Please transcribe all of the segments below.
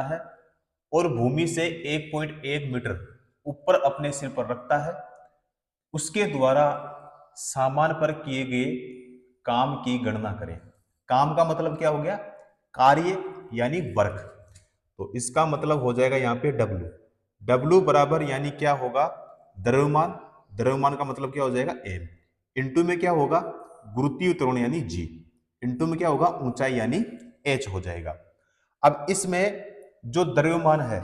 है और भूमि से 1.1 मीटर ऊपर अपने सिर पर रखता है, उसके द्वारा सामान पर किए गए काम की गणना करें। काम का मतलब क्या हो गया? कार्य यानी वर्क। तो इसका मतलब हो जाएगा यहाँ पे W। W बराबर यानी क्या होगा? द्रव्यमान। द्रव्यमान का मतलब क्या हो जाएगा? M। इंटू में क्या होगा? गुरुत्वीय त्वरण यानी G। इंटू में क्या होगा? ऊंचाई यानी H हो जाएगा। अब इसमें जो द्रव्यमान है,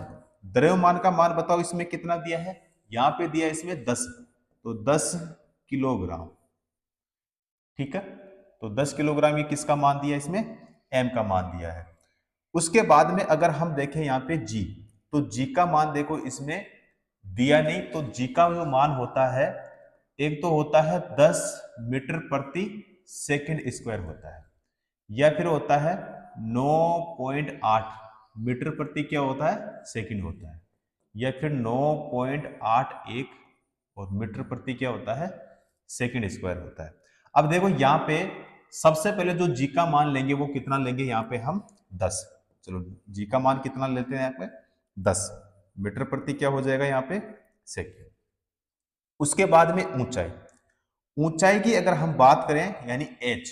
द्रव्यमान का मान बताओ इसमें कितना दिया है? यहां पे दिया है इसमें 10, तो 10 किलोग्राम। ठीक है, तो 10 किलोग्राम ये किसका मान दिया? इसमें M का मान दिया है। उसके बाद में अगर हम देखें यहाँ पे G, तो G का मान देखो इसमें दिया नहीं, तो G का जो मान होता है, एक तो होता है 10 मीटर प्रति सेकंड स्क्वायर होता है, या फिर होता है 9.8 मीटर प्रति क्या होता है? सेकंड होता है, या फिर 9.81 और मीटर प्रति क्या होता है? सेकंड स्क्वायर होता है। अब देखो यहाँ पे सबसे पहले जो जी का मान लेंगे वो कितना लेंगे? यहाँ पे हम 10। चलो जी का मान कितना लेते हैं? यहाँ पे 10 मीटर प्रति क्या हो जाएगा? यहाँ पे सेकंड। उसके बाद में ऊंचाई, ऊंचाई की अगर हम बात करें यानी h,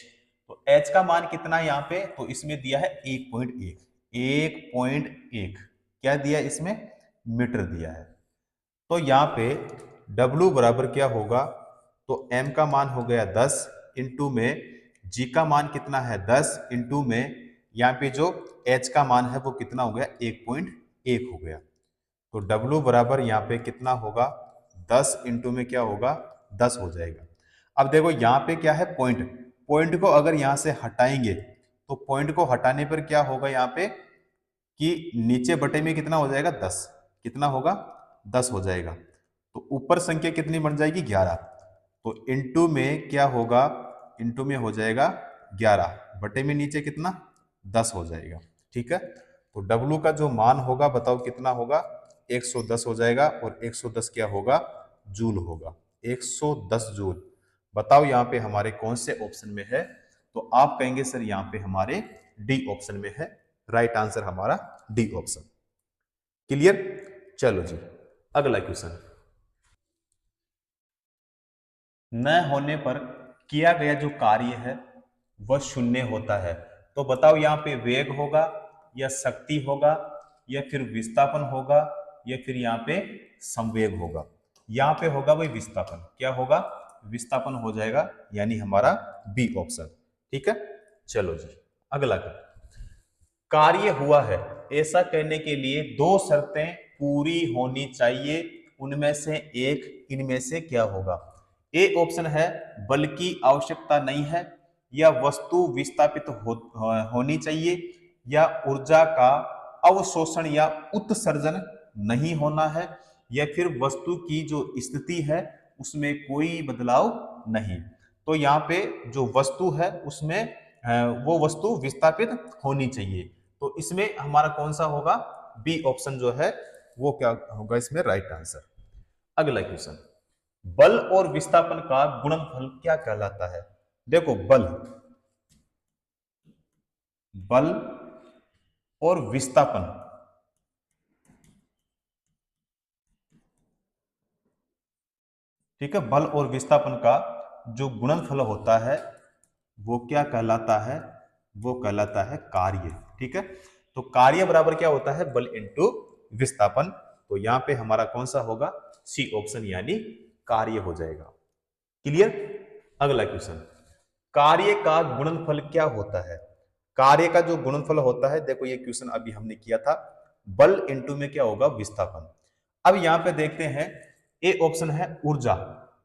तो h का मान कितना है यहाँ पे? तो इसमें दिया है 1.1। 1.1 क्या दिया है इसमें? मीटर दिया है। तो यहाँ पे W बराबर क्या होगा? तो M का मान हो गया 10, इंटू में G का मान कितना है? 10, इंटू में यहाँ पे जो H का मान है वो कितना हो गया? 1.1 हो गया। तो W बराबर यहाँ पे कितना होगा? 10 इंटू में क्या होगा? 10 हो जाएगा। अब देखो यहाँ पे क्या है? पॉइंट। पॉइंट को अगर यहाँ से हटाएंगे तो पॉइंट को हटाने पर क्या होगा यहाँ पे कि नीचे बटे में कितना हो जाएगा? 10। कितना होगा? 10 हो जाएगा। तो ऊपर संख्या कितनी बन जाएगी? 11। तो इंटू में क्या होगा? इंटू में हो जाएगा 11, बटे में नीचे कितना? 10 हो जाएगा। ठीक है, तो W का जो मान होगा बताओ कितना होगा? 110 हो जाएगा, और 110 क्या होगा? जूल होगा। 110 जूल। बताओ यहाँ पे हमारे कौन से ऑप्शन में है? तो आप कहेंगे सर यहाँ पे हमारे डी ऑप्शन में है। राइट आंसर हमारा डी ऑप्शन। क्लियर? चलो जी, अगला क्वेश्चन। न होने पर किया गया जो कार्य है वह शून्य होता है। तो बताओ यहाँ पे वेग होगा, या शक्ति होगा, या फिर विस्थापन होगा, या फिर यहाँ पे संवेग होगा? यहाँ पे होगा भाई विस्थापन। क्या होगा? विस्थापन हो जाएगा, यानी हमारा बी ऑप्शन। ठीक है, चलो जी, अगला कार्य हुआ है ऐसा कहने के लिए दो शर्तें पूरी होनी चाहिए, उनमें से एक इनमें से क्या होगा? ए ऑप्शन है बल की आवश्यकता नहीं है, या वस्तु विस्थापित होनी चाहिए, या ऊर्जा का अवशोषण या उत्सर्जन नहीं होना है, या फिर वस्तु की जो स्थिति है उसमें कोई बदलाव नहीं। तो यहाँ पे जो वस्तु है उसमें वो वस्तु विस्थापित होनी चाहिए। तो इसमें हमारा कौन सा होगा? बी ऑप्शन जो है वो क्या होगा इसमें राइट आंसर। अगला क्वेश्चन, बल और विस्थापन का गुणनफल क्या कहलाता है? देखो बल, बल और विस्थापन, ठीक है, बल और विस्थापन का जो गुणनफल होता है वो क्या कहलाता है? वो कहलाता है कार्य। ठीक है, तो कार्य बराबर क्या होता है? बल इंटू विस्थापन। तो यहां पे हमारा कौन सा होगा? सी ऑप्शन, यानी कार्य हो जाएगा। क्लियर? अगला क्वेश्चन, कार्य का गुणनफल क्या होता है? कार्य का जो गुणनफल होता है, देखो ये क्वेश्चन अभी हमने किया था, बल इंटू में क्या होगा? विस्थापन। अब यहां पे देखते हैं, ए ऑप्शन है ऊर्जा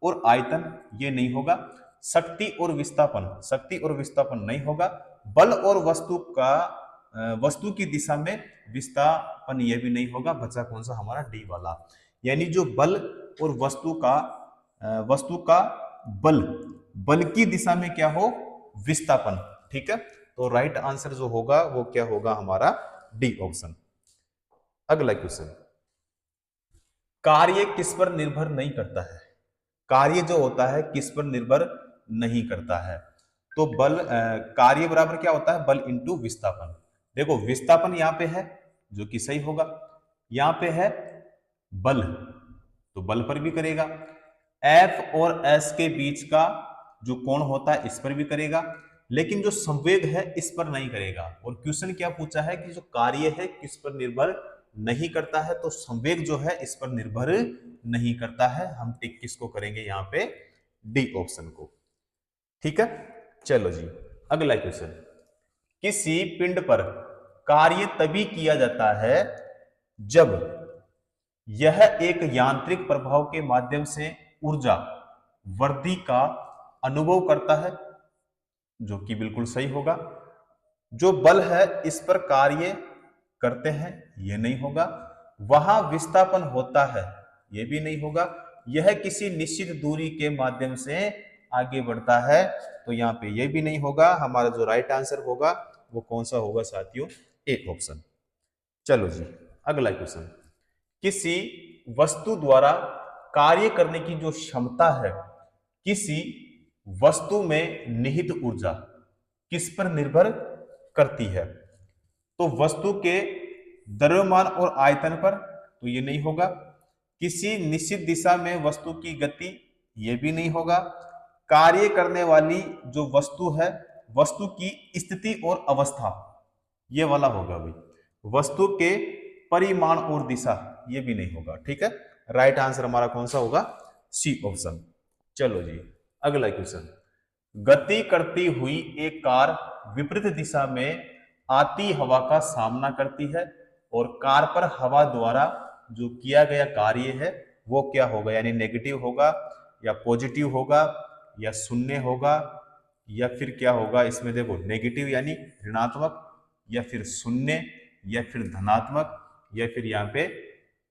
और आयतन, ये नहीं होगा। शक्ति और विस्थापन, शक्ति और विस्थापन नहीं होगा। बल और वस्तु का वस्तु की दिशा में विस्थापन, ये भी नहीं होगा। बचा कौन सा? हमारा डी वाला, यानी जो बल और वस्तु का बल, बल की दिशा में क्या हो? विस्थापन। ठीक है, तो राइट आंसर जो होगा वो क्या होगा? हमारा डी ऑप्शन। अगला क्वेश्चन, कार्य किस पर निर्भर नहीं करता है? कार्य जो होता है किस पर निर्भर नहीं करता है? तो बल कार्य बराबर क्या होता है? बल इंटू विस्थापन। देखो विस्थापन यहाँ पे है, जो कि सही होगा। यहां पे है बल, तो बल पर भी करेगा। एफ और एस के बीच का जो कोण होता है इस पर भी करेगा, लेकिन जो संवेग है इस पर नहीं करेगा। और क्वेश्चन क्या पूछा है कि जो कार्य है किस पर निर्भर नहीं करता है, तो संवेग जो है इस पर निर्भर नहीं करता है। हम टिक किसको करेंगे यहाँ पे, डी ऑप्शन को। ठीक है, चलो जी अगला क्वेश्चन। किसी पिंड पर कार्य तभी किया जाता है जब यह एक यांत्रिक प्रभाव के माध्यम से ऊर्जा वृद्धि का अनुभव करता है, जो कि बिल्कुल सही होगा। जो बल है इस पर कार्य करते हैं, यह नहीं होगा। वहां विस्थापन होता है, यह भी नहीं होगा। यह किसी निश्चित दूरी के माध्यम से आगे बढ़ता है, तो यहां पे यह भी नहीं होगा। हमारा जो राइट आंसर होगा वो कौन सा होगा साथियों, ए ऑप्शन। चलो जी अगला क्वेश्चन। किसी वस्तु द्वारा कार्य करने की जो क्षमता है, किसी वस्तु में निहित ऊर्जा किस पर निर्भर करती है, तो वस्तु के द्रव्यमान और आयतन पर, तो ये नहीं होगा। किसी निश्चित दिशा में वस्तु की गति, ये भी नहीं होगा। कार्य करने वाली जो वस्तु है, वस्तु की स्थिति और अवस्था, ये वाला होगा भाई। वस्तु के परिमाण और दिशा, ये भी नहीं होगा। ठीक है, राइट आंसर हमारा कौन सा होगा, सी ऑप्शन। चलो जी अगला क्वेश्चन। गति करती हुई एक कार विपरीत दिशा में आती हवा का सामना करती है, और कार पर हवा द्वारा जो किया गया कार्य है वो क्या होगा, यानी नेगेटिव होगा या पॉजिटिव होगा या शून्य होगा, या फिर क्या होगा इसमें, देखो नेगेटिव यानी ऋणात्मक, या फिर शून्य, या फिर धनात्मक, या फिर यहाँ पे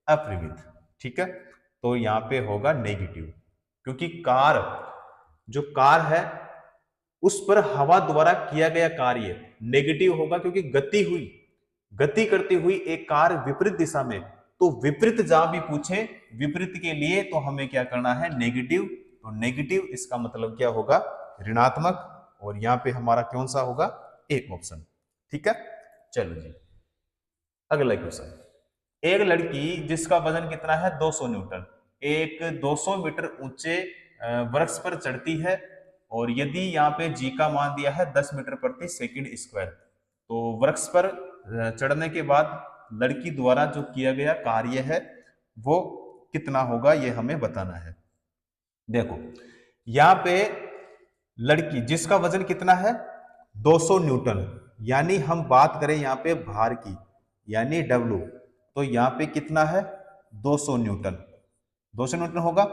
अपरिमित। ठीक है, तो यहाँ पे होगा नेगेटिव, क्योंकि जो कार है उस पर हवा द्वारा किया गया कार्य नेगेटिव होगा, क्योंकि गति करती हुई एक कार विपरीत दिशा में, तो विपरीत जहां भी पूछे विपरीत के लिए तो हमें क्या करना है, नेगेटिव। तो नेगेटिव इसका मतलब क्या होगा, ऋणात्मक, और यहां पे हमारा कौन सा होगा, ए ऑप्शन। ठीक है, चलो जी अगला क्वेश्चन। एक लड़की जिसका वजन कितना है, 200 न्यूटन, एक 200 मीटर ऊंचे वृक्ष पर चढ़ती है, और यदि यहाँ पे जी का मान दिया है 10 मीटर प्रति सेकंड स्क्वायर, तो वृक्ष पर चढ़ने के बाद लड़की द्वारा जो किया गया कार्य है वो कितना होगा, ये हमें बताना है। देखो यहाँ पे लड़की जिसका वजन कितना है, 200 न्यूटन, यानी हम बात करें यहाँ पे भार की, यानी W, तो यहाँ पे कितना है, 200 न्यूटन। 200 न्यूटन होगा।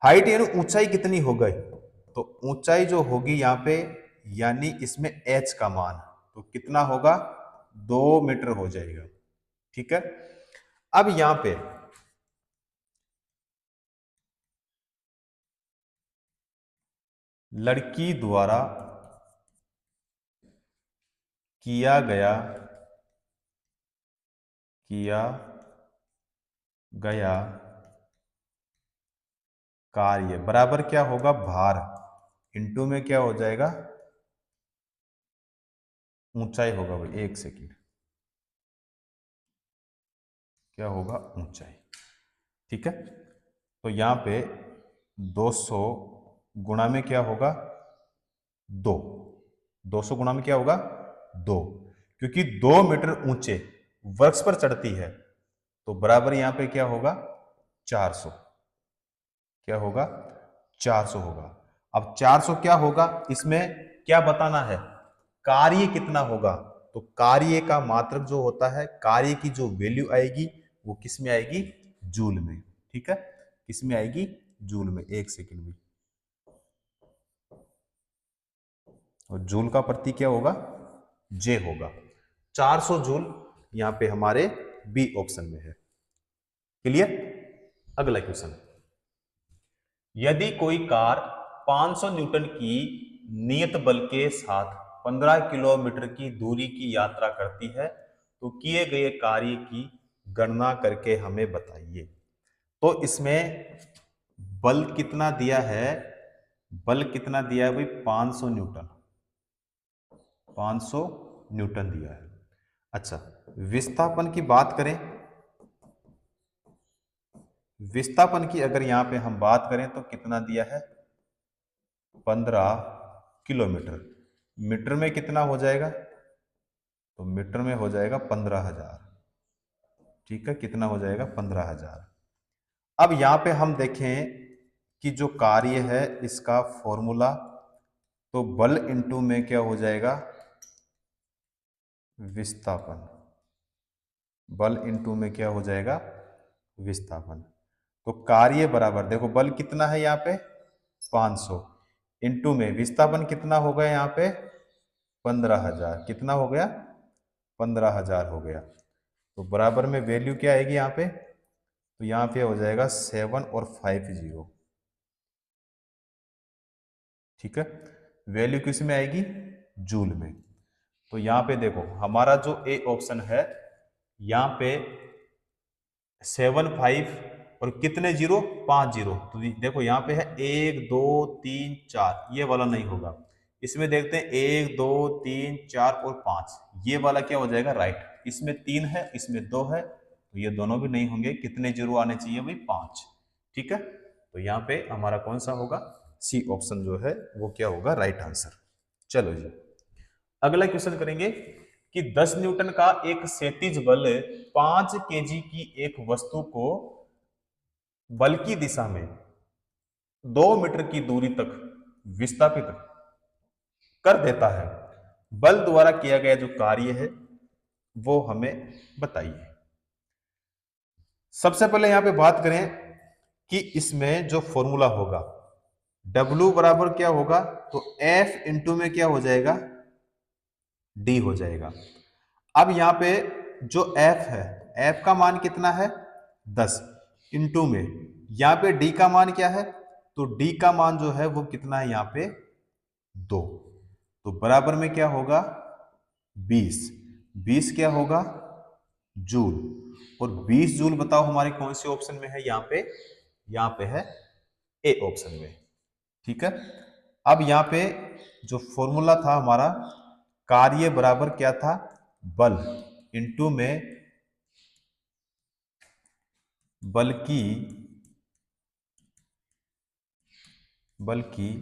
हाइट यानी ऊंचाई कितनी हो गई, तो ऊंचाई जो होगी यहाँ पे, यानी इसमें h का मान तो कितना होगा, 2 मीटर हो जाएगा। ठीक है, अब यहां पे लड़की द्वारा किया गया कार्य बराबर क्या होगा, भार इंटू में क्या हो जाएगा, ऊंचाई होगा भाई। एक सेकंड, क्या होगा, ऊंचाई। ठीक है, तो यहां पे 200 गुणा में क्या होगा, 2। 200 गुणा में क्या होगा, 2, क्योंकि 2 मीटर ऊंचे वृक्ष पर चढ़ती है, तो बराबर यहां पे क्या होगा, 400। क्या होगा, 400 होगा। अब 400 क्या होगा, इसमें क्या बताना है, कार्य कितना होगा, तो कार्य का मात्रक जो होता है, कार्य की जो वैल्यू आएगी वो किस में आएगी, जूल में। ठीक है, किस में आएगी, जूल में। एक सेकंड में, और जूल का प्रतीक क्या होगा, जे होगा। 400 जूल यहां पे हमारे बी ऑप्शन में है। क्लियर, अगला क्वेश्चन। यदि कोई कार 500 न्यूटन की नियत बल के साथ 15 किलोमीटर की दूरी की यात्रा करती है, तो किए गए कार्य की गणना करके हमें बताइए। तो इसमें बल कितना दिया है, बल कितना दिया है भाई, 500 न्यूटन, 500 न्यूटन दिया है। अच्छा, विस्थापन की बात करें, विस्थापन की अगर यहां पे हम बात करें तो कितना दिया है, 15 किलोमीटर। मीटर में कितना हो जाएगा, तो मीटर में हो जाएगा 15,000। ठीक है, कितना हो जाएगा, 15,000। अब यहां पे हम देखें कि जो कार्य है इसका फॉर्मूला, तो बल इंटू में क्या हो जाएगा, विस्थापन। बल इंटू में क्या हो जाएगा, विस्थापन। तो कार्य बराबर, देखो बल कितना है यहाँ पे 500, इंटू में विस्थापन कितना हो गया यहाँ पे 15,000, कितना हो गया 15,000 हो गया। तो बराबर में वैल्यू क्या आएगी यहाँ पे, तो यहाँ पे हो जाएगा 7 और 5 0। ठीक है, वैल्यू किस में आएगी, जूल में। तो यहाँ पे देखो हमारा जो ए ऑप्शन है, यहाँ पे 7 5 और कितने जीरो, 5 जीरो। तो देखो यहाँ पे है 1 2 3 4, ये वाला नहीं होगा। इसमें देखते हैं 1 2 3 4 और 5, ये वाला क्या हो जाएगा, राइट। इसमें 3 है, इसमें 2 है, तो ये दोनों भी नहीं होंगे। कितने जीरो आने चाहिए भाई, 5। ठीक है, तो यहाँ पे हमारा कौन सा होगा, सी ऑप्शन जो है वो क्या होगा, राइट आंसर। चलो जी, अगला क्वेश्चन करेंगे कि 10 न्यूटन का एक क्षैतिज बल 5 केजी की एक वस्तु को बल की दिशा में 2 मीटर की दूरी तक विस्थापित कर देता है। बल द्वारा किया गया जो कार्य है वो हमें बताइए। सबसे पहले यहां पे बात करें कि इसमें जो फॉर्मूला होगा, W बराबर क्या होगा, तो F इंटू में क्या हो जाएगा, D हो जाएगा। अब यहां पे जो F है, F का मान कितना है 10, इंटू में यहां पे D का मान क्या है, तो D का मान जो है वो कितना है यहाँ पे 2। तो बराबर में क्या होगा 20। 20 क्या होगा जूल, और 20 जूल बताओ हमारे कौन से ऑप्शन में है, यहाँ पे है ए ऑप्शन में। ठीक है, अब यहाँ पे जो फॉर्मूला था हमारा, कार्य बराबर क्या था, बल इंटू में बल की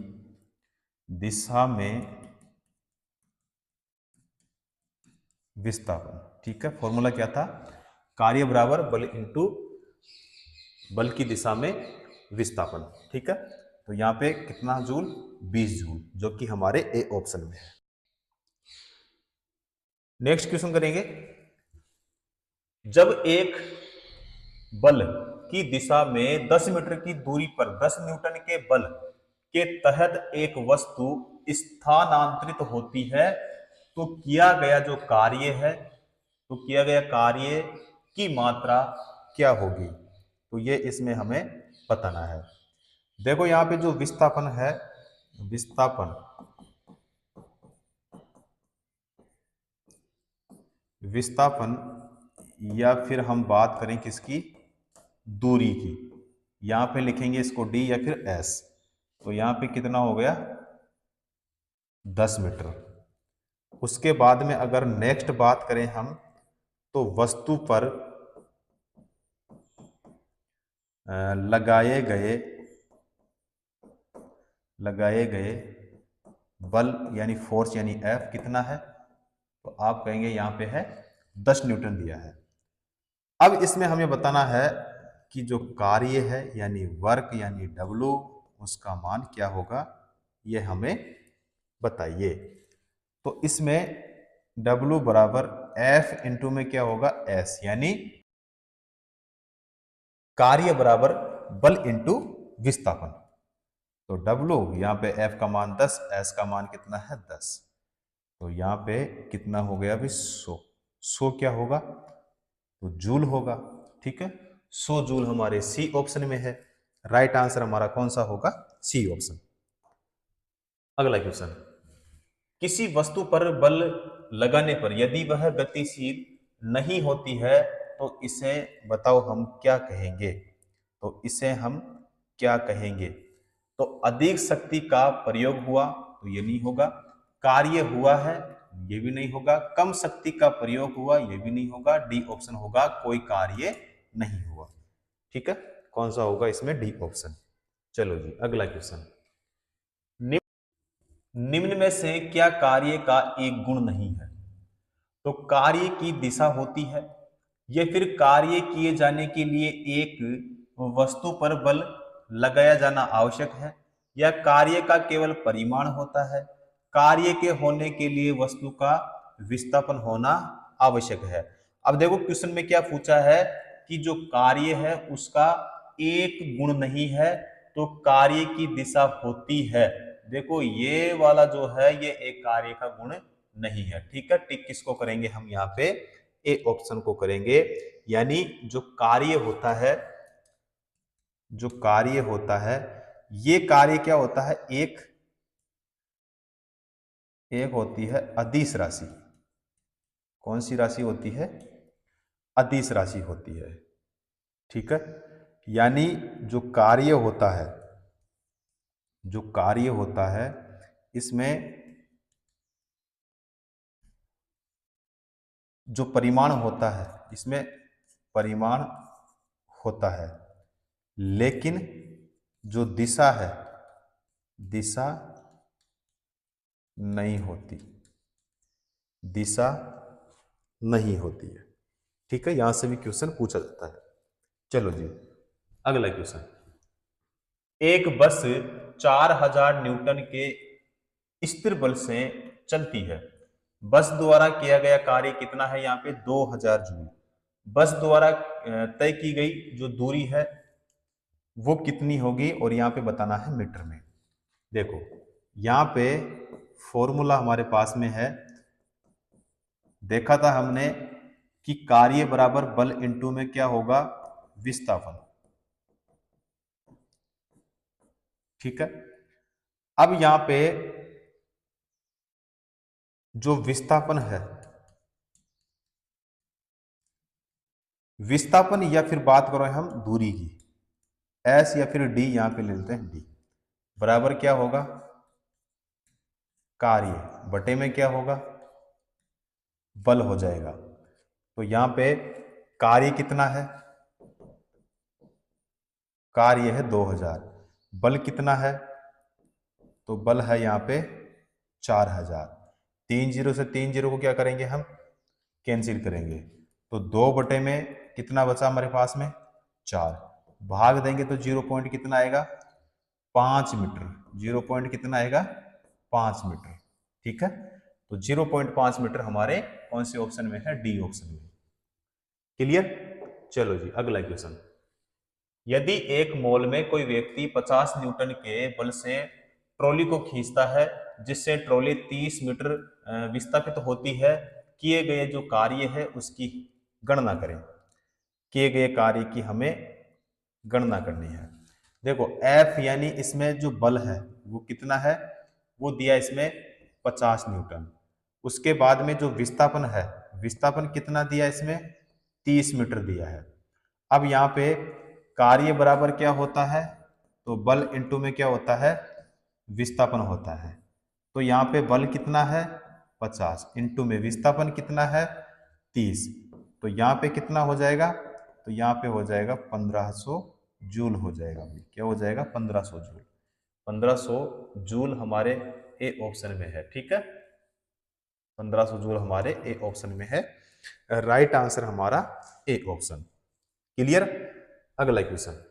दिशा में विस्थापन। ठीक है, फॉर्मूला क्या था, कार्य बराबर बल इंटू बल की दिशा में विस्थापन। ठीक है, तो यहां पे कितना जूल, 20 जूल, जो कि हमारे ए ऑप्शन में है। नेक्स्ट क्वेश्चन करेंगे, जब एक बल की दिशा में 10 मीटर की दूरी पर 10 न्यूटन के बल के तहत एक वस्तु स्थानांतरित होती है, तो किया गया जो कार्य है, तो किया गया कार्य की मात्रा क्या होगी, तो ये इसमें हमें बताना है। देखो यहां पे जो विस्थापन है, विस्थापन या फिर हम बात करें किसकी, दूरी की, यहां पे लिखेंगे इसको डी या फिर एस। तो यहां पे कितना हो गया 10 मीटर। उसके बाद में अगर नेक्स्ट बात करें हम, तो वस्तु पर लगाए गए बल यानी फोर्स यानी एफ कितना है, तो आप कहेंगे यहां पे है 10 न्यूटन दिया है। अब इसमें हमें बताना है कि जो कार्य है यानी वर्क यानी डब्लू, उसका मान क्या होगा, ये हमें बताइए। तो इसमें W बराबर F इंटू में क्या होगा S, यानी कार्य बराबर बल इंटू विस्थापन। तो W यहाँ पे F का मान 10, S का मान कितना है 10, तो यहाँ पे कितना हो गया अभी 100। 100 क्या होगा, तो जूल होगा। ठीक है, 100 जूल हमारे सी ऑप्शन में है। राइट आंसर हमारा कौन सा होगा, सी ऑप्शन। अगला क्वेश्चन, किसी वस्तु पर बल लगाने पर यदि वह गतिशील नहीं होती है, तो इसे बताओ हम क्या कहेंगे, तो इसे हम क्या कहेंगे। तो अधिक शक्ति का प्रयोग हुआ, तो ये नहीं होगा। कार्य हुआ है ये भी नहीं होगा। कम शक्ति का प्रयोग हुआ, ये भी नहीं होगा। डी ऑप्शन होगा, कोई कार्य नहीं हुआ। ठीक है, कौन सा होगा इसमें? D option. चलो जी, अगला क्वेश्चन। निम्न में से क्या कार्य का एक गुण नहीं है? तो कार्य की दिशा होती है, या फिर कार्य किए जाने के लिए एक वस्तु पर बल लगाया जाना आवश्यक है, या कार्य का केवल परिमाण होता है, कार्य के होने के लिए वस्तु का विस्थापन होना आवश्यक है। अब देखो क्वेश्चन में क्या पूछा है कि जो कार्य है उसका एक गुण नहीं है, तो कार्य की दिशा होती है। देखो ये वाला जो है ये एक कार्य का गुण नहीं है। ठीक है, टिक किसको करेंगे हम यहाँ पे? ए ऑप्शन को करेंगे। यानी जो कार्य होता है, जो कार्य होता है, ये कार्य क्या होता है? एक होती है अदिश राशि। कौन सी राशि होती है? अदिश राशि होती है। ठीक है, यानी जो कार्य होता है, जो कार्य होता है इसमें जो परिमाण होता है, इसमें परिमाण होता है, लेकिन जो दिशा है, दिशा नहीं होती, दिशा नहीं होती है। ठीक है, यहां से भी क्वेश्चन पूछा जाता है। चलो जी, अगला क्वेश्चन। एक बस 4000 न्यूटन के स्थिर बल से चलती है। बस द्वारा किया गया कार्य कितना है? यहाँ पे 2000 जूल। बस द्वारा तय की गई जो दूरी है वो कितनी होगी, और यहाँ पे बताना है मीटर में। देखो यहाँ पे फॉर्मूला हमारे पास में है, देखा था हमने कि कार्य बराबर बल इंटू में क्या होगा? विस्थापन। ठीक है, अब यहां पे जो विस्थापन है, विस्थापन या फिर बात करो हम दूरी की, एस या फिर डी, यहां पे ले लेते हैं डी, बराबर क्या होगा? कार्य बटे में क्या होगा? बल हो जाएगा। तो यहां पे कार्य कितना है? कार्य है 2000। बल कितना है? तो बल है यहाँ पे 4000। 3 जीरो से 3 जीरो को क्या करेंगे हम? कैंसिल करेंगे। तो 2 बटे में कितना बचा हमारे पास में? 4। भाग देंगे तो 0 पॉइंट कितना आएगा? 5 मीटर। 0 पॉइंट कितना आएगा? 5 मीटर। ठीक है, तो 0.5 मीटर हमारे कौन से ऑप्शन में है? डी ऑप्शन में। क्लियर? चलो जी, अगला क्वेश्चन। यदि एक मॉल में कोई व्यक्ति 50 न्यूटन के बल से ट्रॉली को खींचता है, जिससे ट्रॉली 30 मीटर विस्थापित होती है, किए गए जो कार्य है उसकी गणना करें। किए गए कार्य की हमें गणना करनी है। देखो F यानी इसमें जो बल है वो कितना है? वो दिया इसमें 50 न्यूटन। उसके बाद में जो विस्थापन है, विस्थापन कितना दिया इसमें? 30 मीटर दिया है। अब यहाँ पे कार्य बराबर क्या होता है? तो बल इंटू में क्या होता है? विस्थापन होता है। तो यहाँ पे बल कितना है? 50 इंटू में विस्थापन कितना है? 30। तो यहाँ पे कितना हो जाएगा? तो यहाँ पे हो जाएगा 1500 जूल हो जाएगा। क्या हो जाएगा? 1500 जूल। 1500 जूल हमारे ए ऑप्शन में है। ठीक है, 1500 जूल हमारे ए ऑप्शन में है। राइट आंसर हमारा ए ऑप्शन। क्लियर? अगला क्वेश्चन।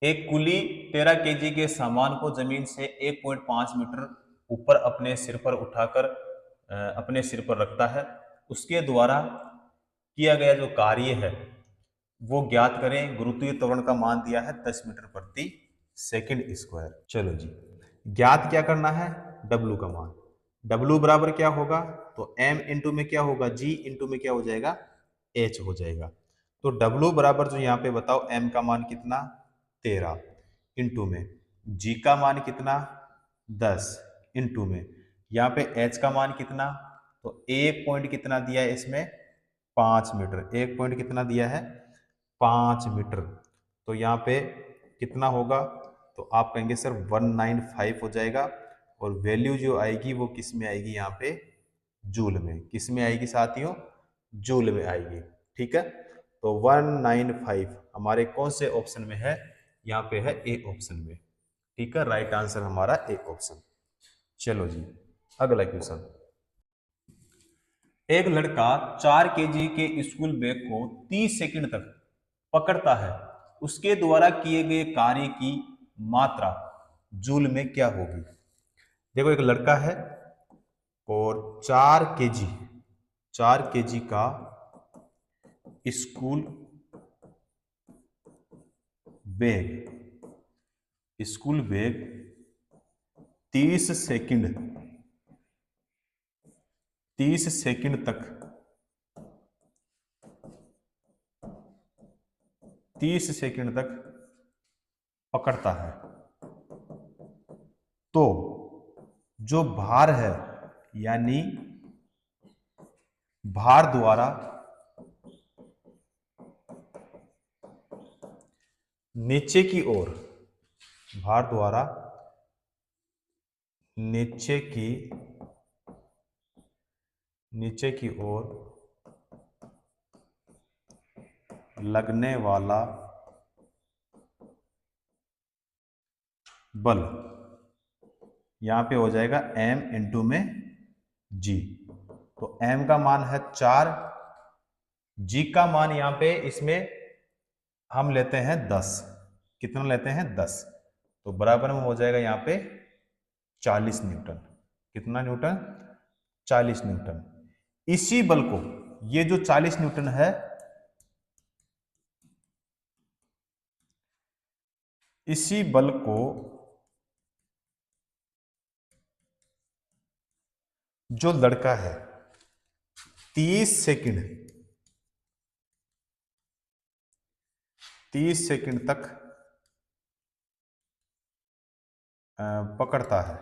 एक कुली 13 केजी के सामान को जमीन से 1.5 मीटर ऊपर अपने सिर पर उठाकर अपने सिर पर रखता है। उसके द्वारा किया गया जो कार्य है वो ज्ञात करें। गुरुत्वीय त्वरण का मान दिया है 10 मीटर प्रति सेकंड स्क्वायर। चलो जी, ज्ञात क्या करना है? W का मान। W बराबर क्या होगा? तो M इंटू में क्या होगा? G इंटू में क्या हो जाएगा? H हो जाएगा। तो W बराबर जो यहाँ पे बताओ, M का मान कितना? 13 इंटू में G का मान कितना? 10 इंटू में यहाँ पे H का मान कितना? तो एक पॉइंट कितना दिया है इसमें? 5 मीटर। एक पॉइंट कितना दिया है? 5 मीटर। तो यहाँ पे कितना होगा? तो आप कहेंगे सर 195 हो जाएगा। और वैल्यू जो आएगी वो किस में आएगी, यहाँ पे जूल में। किस में आएगी साथियों, जूल में आएगी। ठीक है, तो 195 हमारे कौन से ऑप्शन में है, यहाँ पे है ए ऑप्शन में। ठीक है, राइट आंसर हमारा ए ऑप्शन। चलो जी, अगला क्वेश्चन। एक लड़का 4 केजी के स्कूल बैग को 30 सेकंड तक पकड़ता है, उसके द्वारा किए गए कार्य की मात्रा जूल में क्या होगी। देखो, एक लड़का है और 4 केजी का स्कूल बैग 30 सेकंड तक 30 सेकंड तक पकड़ता है, तो जो भार है, यानी भार द्वारा नीचे की ओर, भार द्वारा नीचे की ओर लगने वाला बल, यहां पे हो जाएगा m इंटू में g। तो m का मान है 4, g का मान यहां पे इसमें हम लेते हैं 10। कितना लेते हैं, 10। तो बराबर में हो जाएगा यहाँ पे 40 न्यूटन। कितना न्यूटन, 40 न्यूटन। इसी बल को, ये जो 40 न्यूटन है, इसी बल को जो लड़का है 30 सेकंड तक पकड़ता है।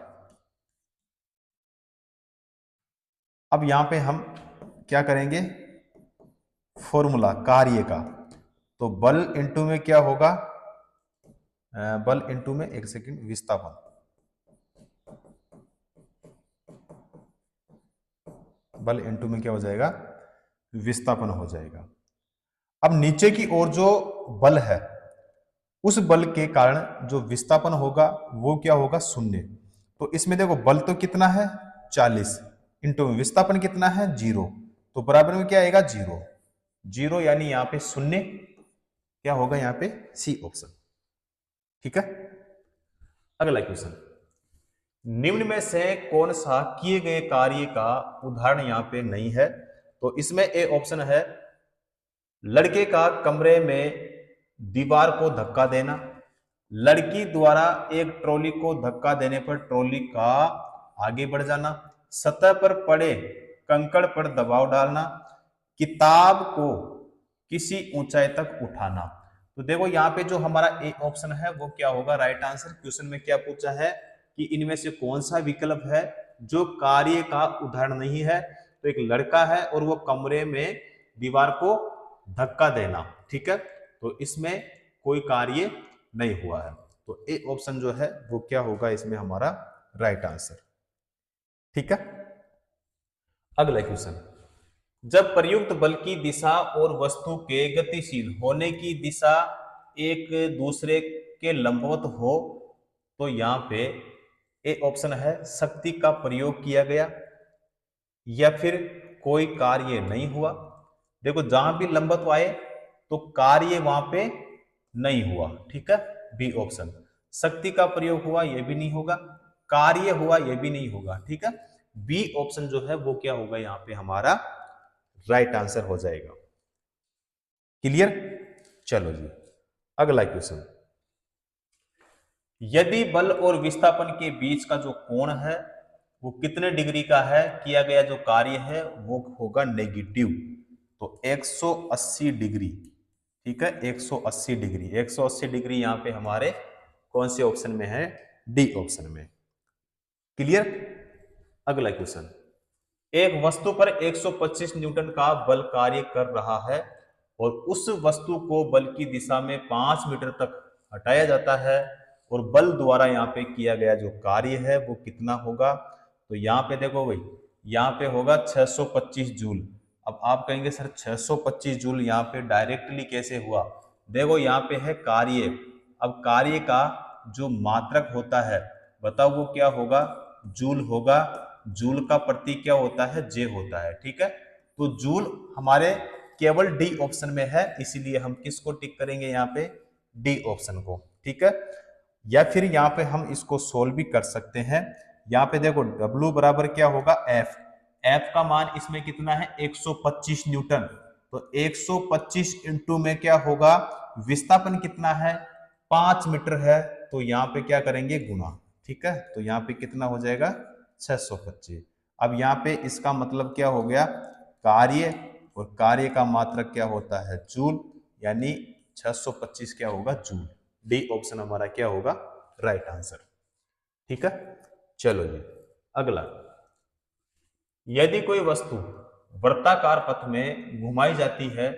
अब यहां पे हम क्या करेंगे, फॉर्मूला कार्य का, तो बल इंटू में क्या होगा, बल इंटू में, एक सेकंड, विस्थापन। बल इंटू में क्या हो जाएगा, विस्थापन हो जाएगा। अब नीचे की ओर जो बल है, उस बल के कारण जो विस्थापन होगा वो क्या होगा, 0। तो इसमें देखो, बल तो कितना है 40, इंटू में विस्थापन कितना है 0, तो बराबर में क्या आएगा, 0, यानी यहाँ पे 0 क्या होगा, यहाँ पे सी ऑप्शन। ठीक है, अगला क्वेश्चन। निम्न में से कौन सा किए गए कार्य का उदाहरण यहाँ पे नहीं है। तो इसमें ए ऑप्शन है, लड़के का कमरे में दीवार को धक्का देना, लड़की द्वारा एक ट्रॉली को धक्का देने पर ट्रॉली का आगे बढ़ जाना, सतह पर पड़े कंकड़ पर दबाव डालना, किताब को किसी ऊंचाई तक उठाना। तो देखो, यहाँ पे जो हमारा ए ऑप्शन है वो क्या होगा, राइट आंसर। क्वेश्चन में क्या पूछा है कि इनमें से कौन सा विकल्प है जो कार्य का उदाहरण नहीं है। तो एक लड़का है और वो कमरे में दीवार को धक्का देना, ठीक है, तो इसमें कोई कार्य नहीं हुआ है। तो ए ऑप्शन जो है वो क्या होगा इसमें हमारा राइट आंसर। ठीक है, अगला क्वेश्चन। जब प्रयुक्त बल की दिशा और वस्तु के गतिशील होने की दिशा एक दूसरे के लंबवत हो, तो यहां पे ए ऑप्शन है, शक्ति का प्रयोग किया गया या फिर कोई कार्य नहीं हुआ। देखो, जहां भी लंबवत आए तो कार्य वहां पे नहीं हुआ। ठीक है, बी ऑप्शन। शक्ति का प्रयोग हुआ, यह भी नहीं होगा, कार्य हुआ, यह भी नहीं होगा। ठीक है, बी ऑप्शन जो है वो क्या होगा, यहां पे हमारा राइट आंसर हो जाएगा। क्लियर, चलो जी, अगला क्वेश्चन। यदि बल और विस्थापन के बीच का जो कोण है वो कितने डिग्री का है, किया गया जो कार्य है वो होगा नेगेटिव, तो 180 डिग्री। ठीक है, 180 डिग्री, 180 डिग्री यहां पे हमारे कौन से ऑप्शन में है, डी ऑप्शन में। क्लियर, अगला क्वेश्चन। एक वस्तु पर 125 न्यूटन का बल कार्य कर रहा है और उस वस्तु को बल की दिशा में 5 मीटर तक हटाया जाता है, और बल द्वारा यहाँ पे किया गया जो कार्य है वो कितना होगा। तो यहाँ पे देखो भाई, यहाँ पे होगा 625 जूल। अब आप कहेंगे सर 625 जूल यहाँ पे डायरेक्टली कैसे हुआ। देखो यहाँ पे है कार्य, अब कार्य का जो मात्रक होता है बताओ वो क्या होगा, जूल होगा। जूल का प्रतीक क्या होता है, जे होता है, ठीक है। तो जूल हमारे केवल डी ऑप्शन में है, इसीलिए हम किसको टिक करेंगे यहाँ पे, डी ऑप्शन को, ठीक है। या फिर यहाँ पे हम इसको सोल्व भी कर सकते हैं। यहाँ पे देखो W बराबर क्या होगा, F। F का मान इसमें कितना है, 125 न्यूटन। तो 125 इंटू में क्या होगा, विस्थापन कितना है, 5 मीटर है। तो यहाँ पे क्या करेंगे, गुना, ठीक है। तो यहाँ पे कितना हो जाएगा, 625। अब यहाँ पे इसका मतलब क्या हो गया, कार्य, और कार्य का मात्रक क्या होता है, जूल, यानी 625 क्या होगा, जूल। डी ऑप्शन हमारा क्या होगा, राइट आंसर, ठीक है। चलो जी अगला, यदि कोई वस्तु वृत्ताकार पथ में घुमाई जाती है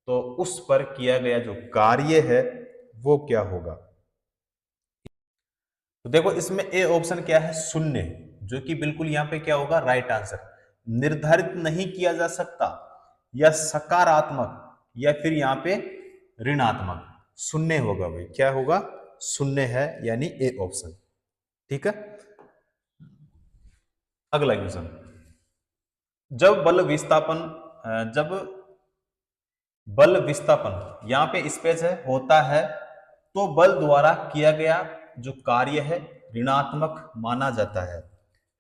तो उस पर किया गया जो कार्य है वो क्या होगा। तो देखो इसमें ए ऑप्शन क्या है, शून्य, जो कि बिल्कुल यहां पे क्या होगा, राइट आंसर। निर्धारित नहीं किया जा सकता, या सकारात्मक, या फिर यहां पे ऋणात्मक, शून्य होगा भाई, क्या होगा, शून्य है, यानी ए ऑप्शन, ठीक है। अगला क्वेश्चन, जब बल विस्थापन यहाँ पे स्पेस है होता है तो बल द्वारा किया गया जो कार्य है ऋणात्मक माना जाता है,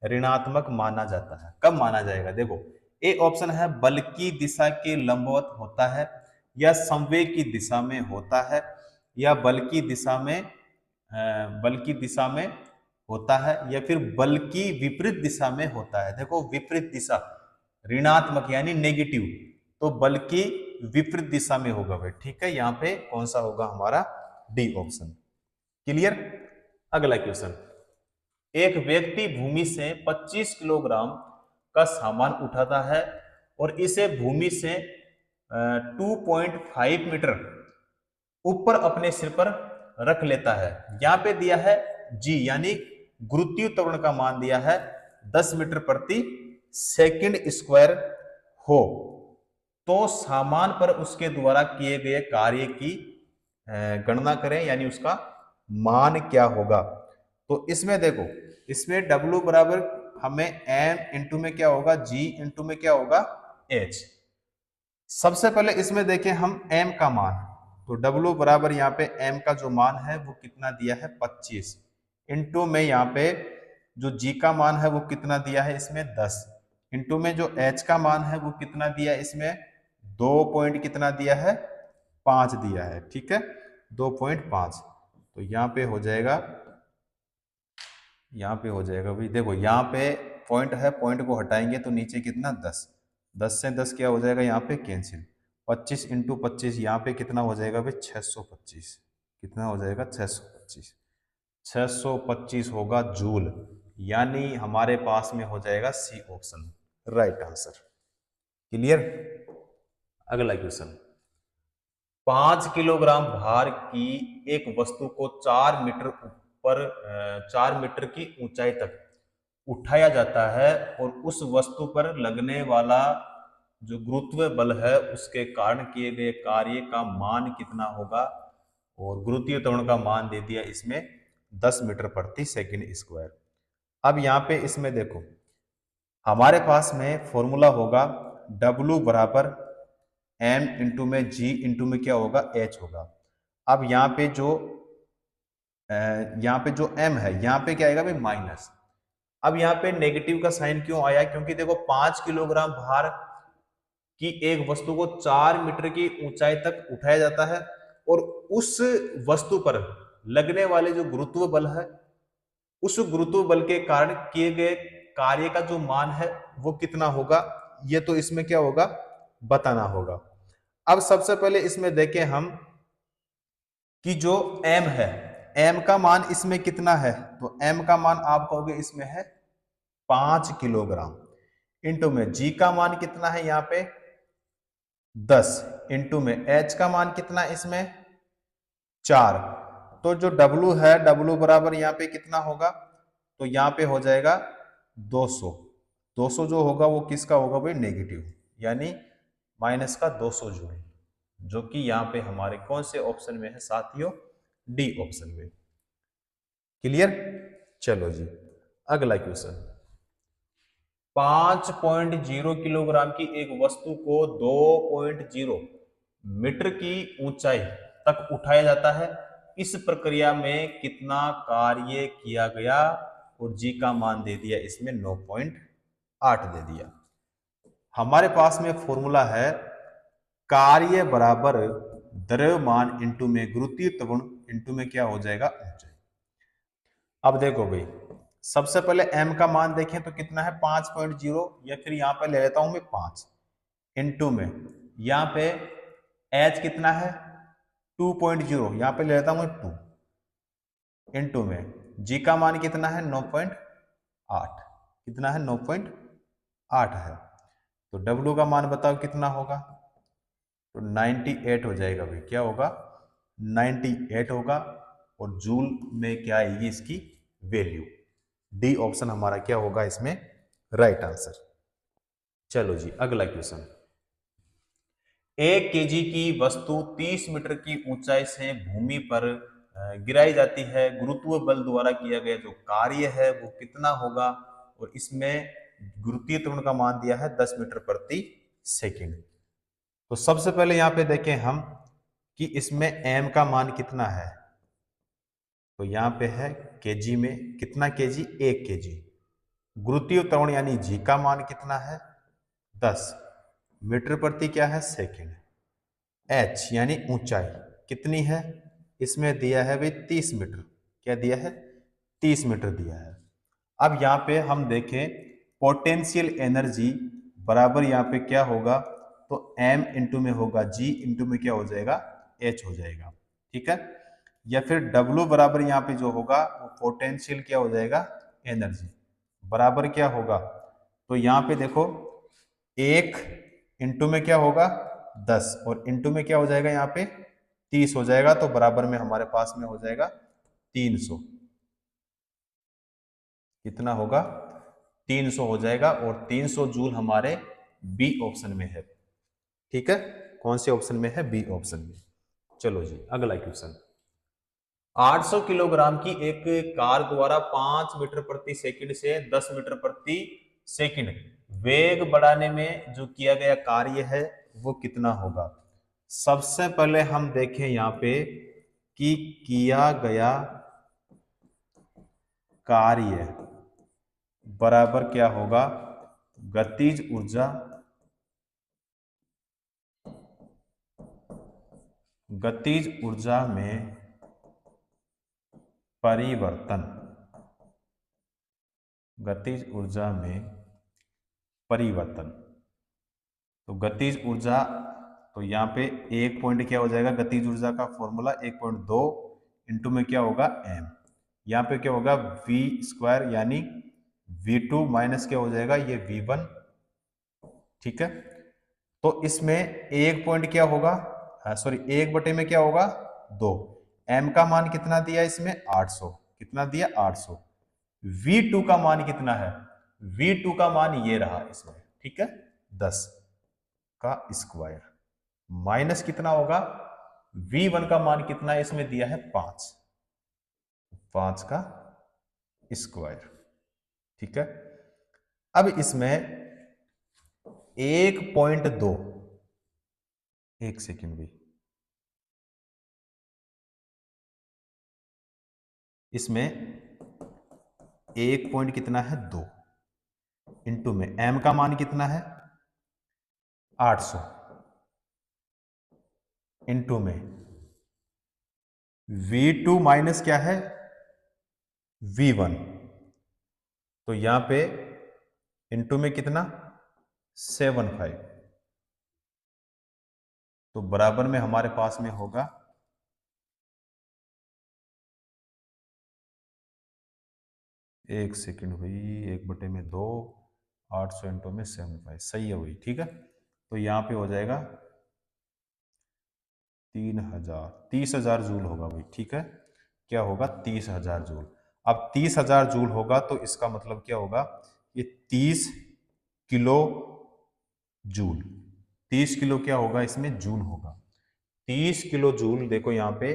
ऋणात्मक माना जाता है। कब माना जाएगा, देखो ए ऑप्शन है बल की दिशा के लंबवत होता है, या संवेग की दिशा में होता है, या बल की दिशा में होता है, या फिर बल की विपरीत दिशा में होता है। देखो विपरीत दिशा, ऋणात्मक यानी नेगेटिव, तो बल की विपरीत दिशा में होगा भाई, ठीक है। यहाँ पे कौन सा होगा हमारा, डी ऑप्शन, क्लियर। अगला क्वेश्चन, एक व्यक्ति भूमि से 25 किलोग्राम का सामान उठाता है और इसे भूमि से 2.5 मीटर ऊपर अपने सिर पर रख लेता है। यहाँ पे दिया है जी, यानी गुरुत्वीय त्वरण का मान दिया है 10 मीटर प्रति सेकंड स्क्वायर हो, तो सामान पर उसके द्वारा किए गए कार्य की गणना करें, यानी उसका मान क्या होगा। तो इसमें देखो, इसमें W बराबर हमें M इंटू में क्या होगा, G इंटू में क्या होगा, H। सबसे पहले इसमें देखें हम M का मान, तो W बराबर यहाँ पे M का जो मान है वो कितना दिया है, 25, इंटू में यहाँ पे जो G का मान है वो कितना दिया है, इसमें 10, इंटू में जो H का मान है वो कितना दिया है, इसमें 2 पॉइंट कितना दिया है, 5 दिया है, ठीक है, 2.5। तो यहाँ पे हो जाएगा, भाई देखो यहाँ पे पॉइंट है, पॉइंट को हटाएंगे तो नीचे कितना, 10, 10 से 10 क्या हो जाएगा, यहाँ पे कैंसिल, 25 इंटू 25 यहाँ पे कितना हो जाएगा भाई, 625, कितना हो जाएगा, 625, 625 होगा जूल, यानी हमारे पास में हो जाएगा C option, right answer, clear. अगला क्वेश्चन, 5 किलोग्राम भार की एक वस्तु को 4 मीटर की ऊंचाई तक उठाया जाता है और उस वस्तु पर लगने वाला जो गुरुत्व बल है उसके कारण किए गए कार्य का मान कितना होगा, और गुरुत्वीय त्वरण का मान दे दिया इसमें 10 मीटर प्रति सेकंड स्क्वायर। अब यहाँ पे इसमें देखो हमारे पास में फॉर्मूला होगा W बराबर M इंटू में G इंटू में क्या होगा, H होगा। अब यहाँ पे जो M है यहाँ पे क्या आएगा भाई, माइनस। अब यहाँ पे नेगेटिव का साइन क्यों आया, क्योंकि देखो 5 किलोग्राम भार की एक वस्तु को 4 मीटर की ऊंचाई तक उठाया जाता है और उस वस्तु पर लगने वाले जो गुरुत्व बल है, उस गुरुत्व बल के कारण किए गए कार्य का जो मान है वो कितना होगा, ये तो इसमें क्या होगा, बताना होगा। अब सबसे पहले इसमें देखें हम कि जो M है, M का मान इसमें कितना है, तो M का मान आप कहोगे इसमें है 5 किलोग्राम, इंटू में G का मान कितना है यहाँ पे 10, इंटू में H का मान कितना इसमें 4, तो जो W है, W बराबर यहाँ पे कितना होगा, तो यहाँ पे हो जाएगा 200। 200 जो होगा वो किसका होगा भाई, नेगेटिव, यानी माइनस का 200 जूल, जो कि यहाँ पे हमारे कौन से ऑप्शन में है साथियों, डी ऑप्शन में। क्लियर। चलो जी अगला क्वेश्चन। 5.0 किलोग्राम की एक वस्तु को 2.0 मीटर की ऊंचाई तक उठाया जाता है। इस प्रक्रिया में कितना कार्य किया गया, और जी का मान दे दिया इसमें 9.8 दे दिया। हमारे पास में फॉर्मूला है कार्य बराबर द्रव्यमान इंटू में गुरुत्वीय त्वरण इंटू में क्या हो जाएगा, ऊंचाई। अब देखो भाई, सबसे पहले m का मान देखें तो कितना है 5.0, या फिर यहां पे ले लेता हूं मैं 5 इंटू में, यहां पे h कितना है 2.0, यहां पे ले लेता हूं 2 इंटू में g का मान कितना है 9.8, कितना है 9.8 है। तो w का मान बताओ कितना होगा, तो 98 हो जाएगा भाई, क्या होगा 98 होगा, और जूल में क्या आएगी इसकी वैल्यू। डी ऑप्शन हमारा क्या होगा इसमें राइट आंसर। चलो जी अगला क्वेश्चन। 1 केजी की वस्तु 30 मीटर की ऊंचाई से भूमि पर गिराई जाती है। गुरुत्व बल द्वारा किया गया जो कार्य है वो कितना होगा, और इसमें गुरुत्वीय त्वरण का मान दिया है 10 मीटर प्रति सेकंड। तो सबसे पहले यहां पे देखें हम कि इसमें m का मान कितना है, तो यहां पे है केजी में, कितना केजी 1 केजी। गुरुत्वीय त्वरण यानी जी का मान कितना है 10 मीटर प्रति क्या है सेकंड। h यानी ऊंचाई कितनी है, इसमें दिया है भाई 30 मीटर, क्या दिया है 30 मीटर दिया है। अब यहाँ पे हम देखें पोटेंशियल एनर्जी बराबर यहाँ पे क्या होगा, तो m इंटू में होगा g इंटू में क्या हो जाएगा h हो जाएगा, ठीक है। या फिर w बराबर यहाँ पे जो होगा वो पोटेंशियल क्या हो जाएगा एनर्जी बराबर क्या होगा, तो यहाँ पे देखो 1 इंटू में क्या होगा 10, और इंटू में क्या हो जाएगा यहाँ पे 30 हो जाएगा, तो बराबर में हमारे पास में हो जाएगा 300, कितना होगा 300 हो जाएगा, और 300 जूल हमारे बी ऑप्शन में है, ठीक है। कौन से ऑप्शन में है, बी ऑप्शन में। चलो जी अगला क्वेश्चन। 800 किलोग्राम की एक कार द्वारा 5 मीटर प्रति सेकंड से 10 मीटर प्रति सेकंड वेग बढ़ाने में जो किया गया कार्य है वो कितना होगा। सबसे पहले हम देखें यहां पे कि किया गया कार्य बराबर क्या होगा, गतिज ऊर्जा, गतिज ऊर्जा में परिवर्तन, गतिज ऊर्जा में परिवर्तन। तो गतिज ऊर्जा, तो यहाँ पे एक पॉइंट क्या हो जाएगा, गतिज ऊर्जा का फॉर्मूला 1.2 इंटू में क्या होगा m, यहाँ पे क्या होगा v स्क्वायर यानी v2 माइनस क्या हो जाएगा ये v1, ठीक है। तो इसमें एक पॉइंट क्या होगा, सॉरी एक बटे में क्या होगा 2, m का मान कितना दिया इसमें 800, कितना दिया 800। v2 का मान कितना है, v2 का मान ये रहा इसमें, ठीक है 10 का स्क्वायर, माइनस कितना होगा v1 का मान कितना है इसमें दिया है 5, 5 का स्क्वायर, ठीक है। अब इसमें 1.2, एक सेकेंड भी, इसमें एक पॉइंट कितना है 2 इंटू में m का मान कितना है 800 इंटू में v2 माइनस क्या है v1, तो यहां पे इंटू में कितना 75, तो बराबर में हमारे पास में होगा एक सेकेंड भाई, 1/2 800 इंटू में 75, सही है वही, ठीक है। तो यहाँ पे हो जाएगा 3000 जूल होगा भाई, ठीक है। क्या होगा 30,000 जूल। अब 30,000 जूल होगा तो इसका मतलब क्या होगा, ये 30 किलो जूल, 30 किलो क्या होगा इसमें जूल होगा, 30 किलो जूल देखो यहाँ पे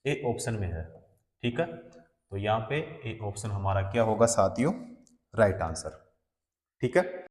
ए ऑप्शन में है, ठीक है। तो यहाँ पे ए ऑप्शन हमारा क्या होगा साथियों, राइट आंसर, ठीक है।